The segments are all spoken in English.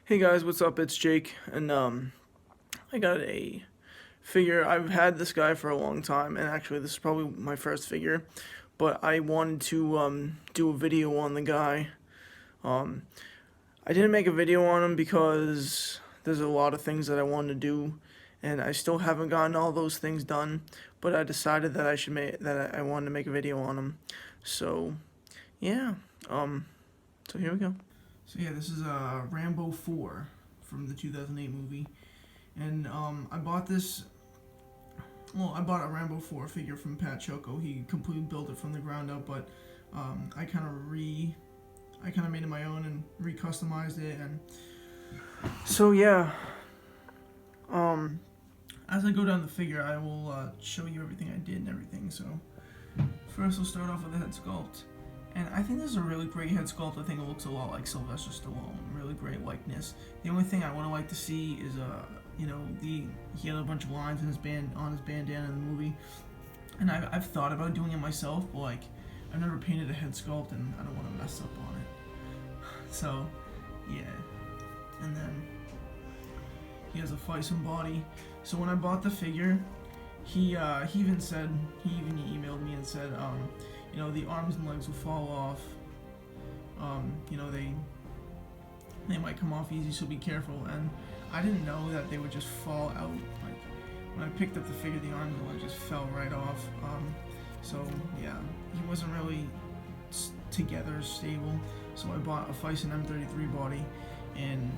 Hey guys, what's up? It's Jake, and I got a figure. I've had this guy for a long time, and actually, this is probably my first figure. But I wanted to do a video on the guy. Um, I didn't make a video on him because there's a lot of things that I wanted to do, and I still haven't gotten all those things done. But I decided that I wanted to make a video on him. So, yeah. So here we go. So yeah, this is Rambo 4 from the 2008 movie, and I bought this. Well, I bought a Rambo 4 figure from Pat Choko. He completely built it from the ground up, but I kind of made it my own and re-customized it, and so yeah. As I go down the figure, I will show you everything I did and everything. So first, we'll start off with the head sculpt. And I think this is a really great head sculpt. I think it looks a lot like Sylvester Stallone. Really great likeness. The only thing I would like to see is, he had a bunch of lines in his bandana in the movie. And I've thought about doing it myself, but I've never painted a head sculpt, and I don't want to mess up on it. So, yeah. And then he has a feisty body. So when I bought the figure, he even emailed me and said, the arms and legs will fall off. They might come off easy, so be careful. And I didn't know that they would just fall out. Like when I picked up the figure, the arms and legs just fell right off. So yeah, he wasn't really together, stable. So I bought a Feisty M33 body, and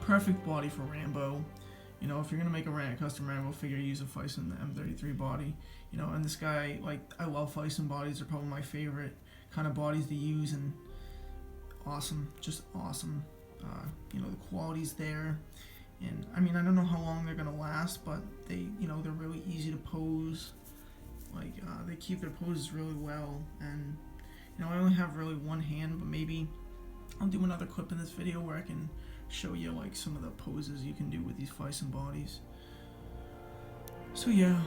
perfect body for Rambo. If you're gonna make a custom Rambo figure, use a Feisty M33 body. And this guy, I love Feisty bodies. They're probably my favorite kind of bodies to use, and awesome, just awesome. The quality's there, and I don't know how long they're gonna last, but they're really easy to pose. They keep their poses really well, and I only have really one hand, but maybe I'll do another clip in this video where I can show you some of the poses you can do with these Feisty bodies. So yeah,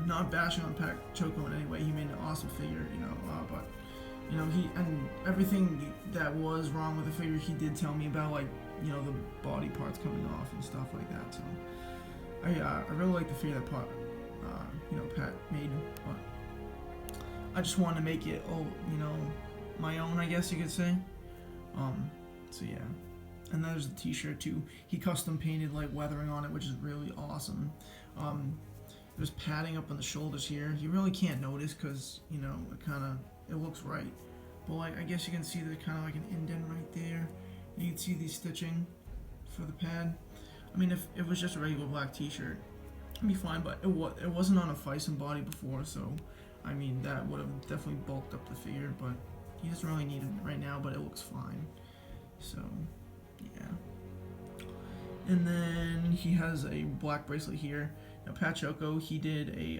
not bashing on Pat Choko in any way. He made an awesome figure, but he and everything that was wrong with the figure, he did tell me about, the body parts coming off and stuff like that. So I really like the figure that Pat made, but I just wanted to make it my own, I guess you could say. So yeah, and there's the t-shirt too. He custom painted weathering on it, which is really awesome. There's padding up on the shoulders here. You really can't notice because it looks right, but I guess you can see there's kind of an indent right there. You can see the stitching for the pad. If it was just a regular black t-shirt, it'd be fine, but it wasn't on a Feisty body before, so that would have definitely bulked up the figure, but he doesn't really need it right now, but it looks fine. So, yeah. And then he has a black bracelet here. Now, Pat Choko, he did I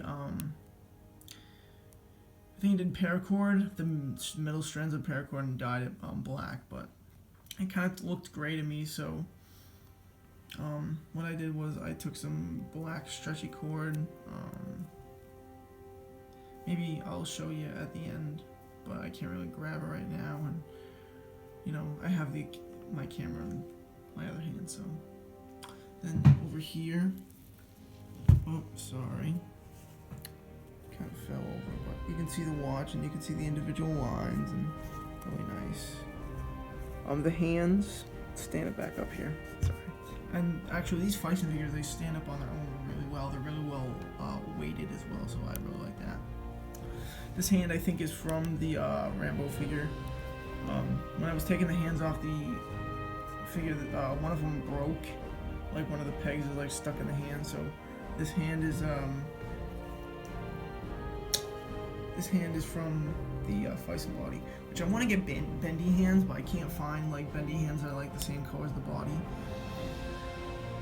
think he did paracord, the middle strands of paracord, and dyed it black, but it kind of looked gray to me, so what I did was I took some black stretchy cord. Maybe I'll show you at the end, but I can't really grab it right now, and I have my camera in my other hand. So then over here, oh sorry, kind of fell over, but you can see the watch and you can see the individual lines, and really nice. The hands, stand it back up here, sorry. And actually these Feisty figures, they stand up on their own really well. They're really well weighted as well, so I really like that. This hand, I think, is from the Rambo figure. When I was taking the hands off the figure, one of them broke. One of the pegs is stuck in the hand. So this hand is from the Feisty body, which I want to get bendy hands, but I can't find bendy hands that are the same color as the body.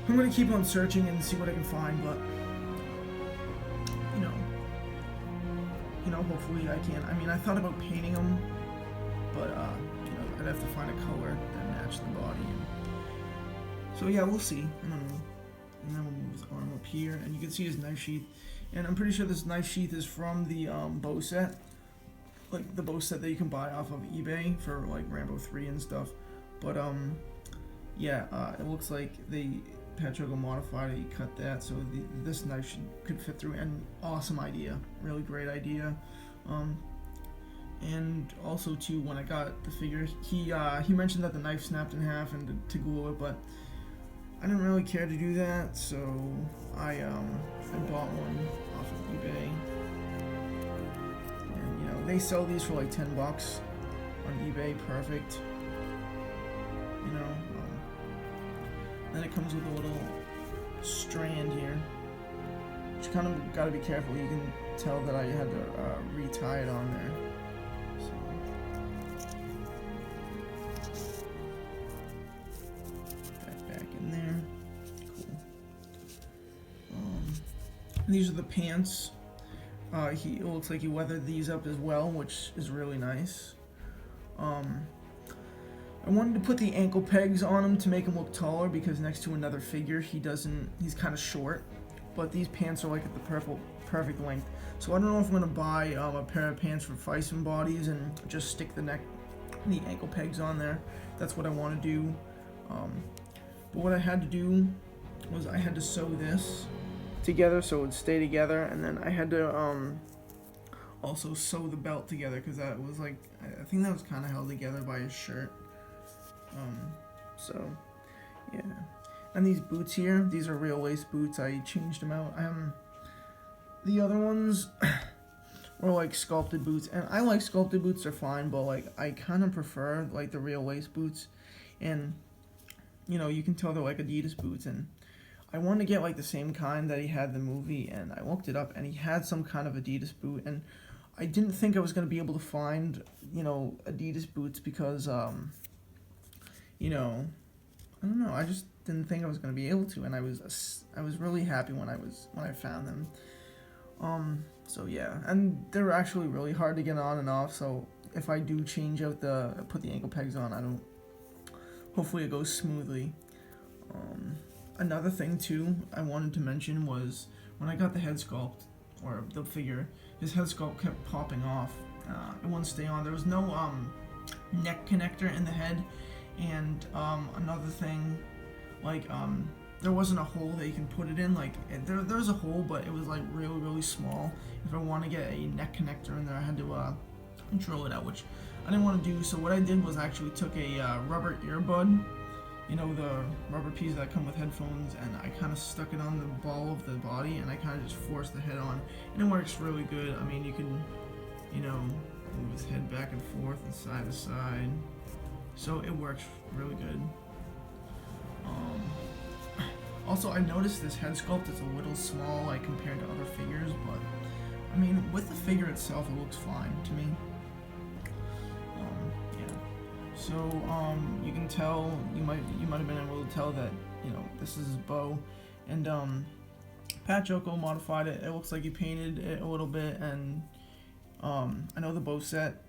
I'm gonna keep on searching and see what I can find, but hopefully I can. I thought about painting them, but I'd have to find a color that matched the body. So yeah, we'll see. I don't know. And then we'll move his arm up here, and you can see his knife sheath. And I'm pretty sure this knife sheath is from the bow set. like the bow set that you can buy off of eBay for like Rambo 3 and stuff. But yeah, it looks like Pat Choko modified it. He cut that so this knife could fit through. And awesome idea, really great idea. And also too, when I got the figure, he mentioned that the knife snapped in half and to glue it, but I didn't really care to do that, so I bought one off of eBay. And you know, they sell these for like $10 on eBay, perfect. You know, then it comes with a little strand here, which kind of got to be careful. You can tell that I had to retie it on there. So that back in there. Cool. These are the pants. It looks like he weathered these up as well, which is really nice. I wanted to put the ankle pegs on him to make him look taller, because next to another figure he's kind of short, but these pants are like at the perfect length. So I don't know if I'm going to buy a pair of pants for Fison bodies and just stick the ankle pegs on there. That's what I want to do. But what I had to do was I had to sew this together so it would stay together, and then I had to also sew the belt together, because that was like, I think that was kind of held together by his shirt. So yeah, and these boots here, these are real lace boots. I changed them out. The other ones were like sculpted boots, and I like sculpted boots, they're fine, but like I kind of prefer like the real lace boots. And you know, you can tell they're like Adidas boots, and I wanted to get like the same kind that he had in the movie, and I looked it up and he had some kind of Adidas boot, and I didn't think I was going to be able to find, you know, Adidas boots, because you know, I don't know, I just didn't think I was going to be able to, and I was really happy when I found them. So yeah, and they're actually really hard to get on and off, so if I do put the ankle pegs on, hopefully it goes smoothly. Another thing too I wanted to mention was when I got the head sculpt, or the figure, his head sculpt kept popping off. It wouldn't stay on. There was no neck connector in the head. And another thing, like there wasn't a hole that you can put it in. Like there's a hole, but it was like really, really small. If I want to get a neck connector in there, I had to drill it out, which I didn't want to do. So what I did was I actually took a rubber earbud, you know, the rubber pieces that come with headphones, and I kind of stuck it on the ball of the body, and I kind of just forced the head on, and it works really good. I mean, you can, you know, move his head back and forth and side to side. So it works really good. Also, I noticed this head sculpt is a little small, like compared to other figures, but I mean, with the figure itself, it looks fine to me. Yeah. So you can tell, you might have been able to tell that, you know, this is his bow, and Pat Choko modified it. It looks like he painted it a little bit, and I know the bow set,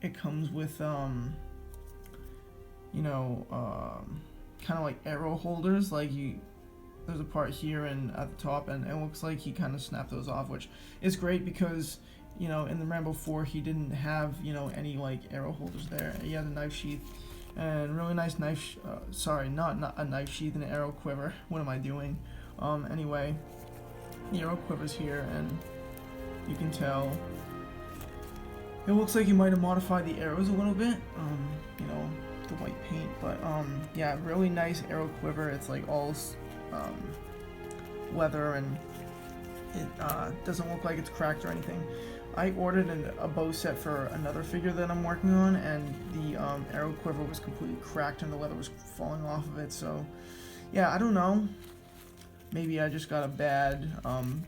it comes with you know, kind of like arrow holders. Like there's a part here and at the top, and it looks like he kind of snapped those off, which is great because, you know, in the Rambo 4 he didn't have, you know, any like arrow holders there. He had a knife sheath, and really nice knife. Sorry, not a knife sheath, an arrow quiver. What am I doing? Anyway, the arrow quiver's here, and you can tell. It looks like he might have modified the arrows a little bit. You know, the white paint, but yeah, really nice arrow quiver. It's like all leather, and it doesn't look like it's cracked or anything. I ordered a bow set for another figure that I'm working on, and the arrow quiver was completely cracked and the leather was falling off of it. So yeah, I don't know, maybe I just got a bad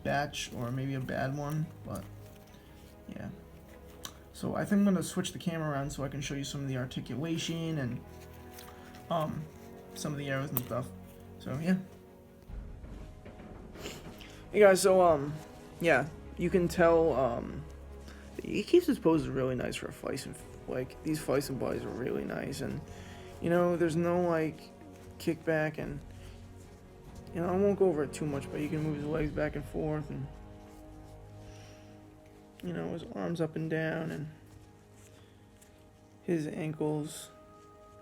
batch, or maybe a bad one, but yeah. So I think I'm going to switch the camera around so I can show you some of the articulation and some of the arrows and stuff. So yeah. Hey guys, so yeah, you can tell he keeps his poses really nice for a Fison. Like these Fison bodies are really nice, and you know, there's no like kickback, and you know, I won't go over it too much, but you can move his legs back and forth, and you know, his arms up and down, and his ankles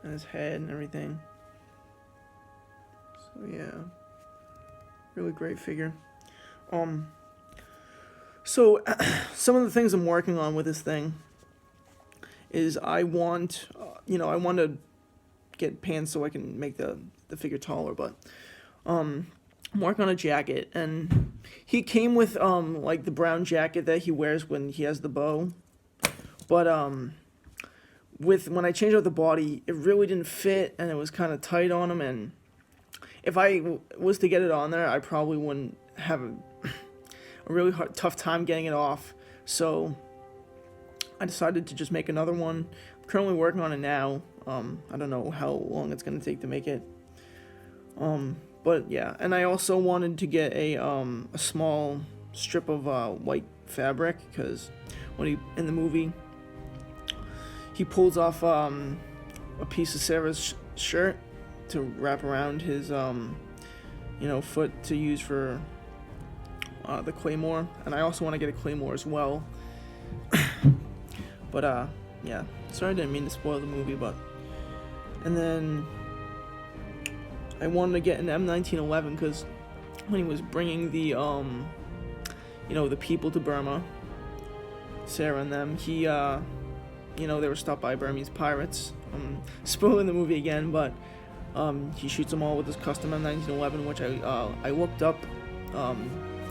and his head and everything. So yeah, really great figure. So some of the things I'm working on with this thing is I want to get pants so I can make the figure taller, but I'm working on a jacket, and he came with like the brown jacket that he wears when he has the bow, but when I changed out the body, it really didn't fit, and it was kind of tight on him, and if I was to get it on there, I probably wouldn't have a really tough time getting it off. So I decided to just make another one. I'm currently working on it now. I don't know how long it's going to take to make it. But yeah, and I also wanted to get a small strip of white fabric, because when in the movie, he pulls off a piece of Sarah's shirt to wrap around his foot to use for the claymore, and I also want to get a claymore as well. But yeah, sorry, I didn't mean to spoil the movie, and then I wanted to get an M1911 because when he was bringing the the people to Burma, Sarah and them, he they were stopped by Burmese pirates. Spoiling the movie again, but he shoots them all with his custom M1911, which I looked up.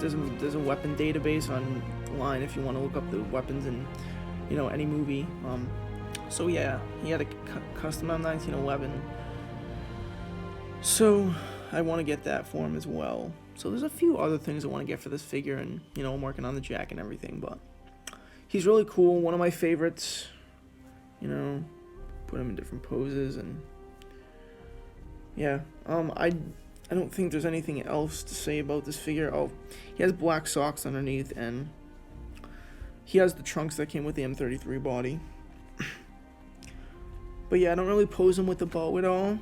There's a weapon database online if you want to look up the weapons in any movie. So yeah, he had a custom M1911. So I want to get that for him as well. So there's a few other things I want to get for this figure, and I'm working on the jacket and everything. But he's really cool. One of my favorites. Put him in different poses, and yeah. I don't think there's anything else to say about this figure. Oh, he has black socks underneath, and he has the trunks that came with the M33 body. But yeah, I don't really pose him with the bow at all,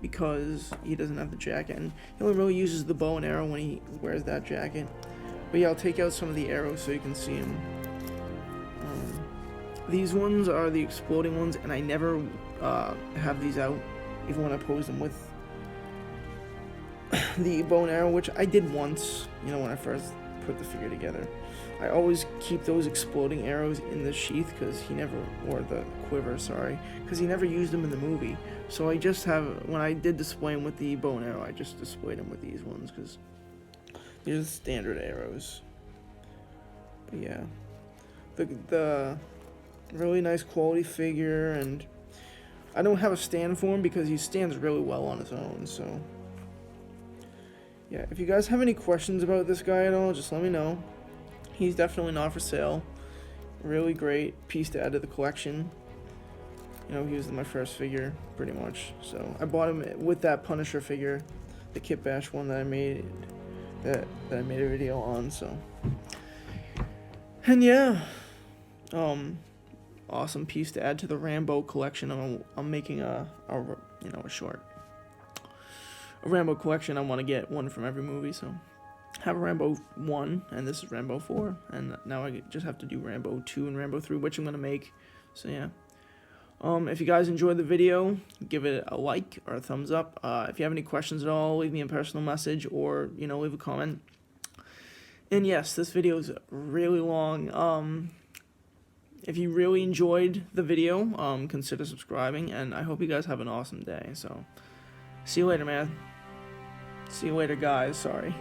because he doesn't have the jacket, and he only really uses the bow and arrow when he wears that jacket. But yeah, I'll take out some of the arrows so you can see him. These ones are the exploding ones, and I never have these out, even when I pose them with the bow and arrow, which I did once, when I first put the figure together. I always keep those exploding arrows in the sheath, or the quiver, sorry, because he never used them in the movie. So I just when I did display him with the bow and arrow, I just displayed him with these ones, because these are the standard arrows. But yeah, the really nice quality figure, and I don't have a stand for him because he stands really well on his own. So yeah, if you guys have any questions about this guy at all, just let me know. He's definitely not for sale. Really great piece to add to the collection. He was my first figure, pretty much. So I bought him with that Punisher figure, the Kit Bash one that I made, that I made a video on. So, and yeah, awesome piece to add to the Rambo collection. I'm making a Rambo collection. I want to get one from every movie, so have a Rambo 1, and this is Rambo 4, and now I just have to do Rambo 2 and Rambo 3, which I'm going to make. So yeah, if you guys enjoyed the video, give it a like or a thumbs up. If you have any questions at all, leave me a personal message, or leave a comment. And yes, this video is really long. If you really enjoyed the video, consider subscribing, and I hope you guys have an awesome day. So see you later, man. See you later, guys. Sorry.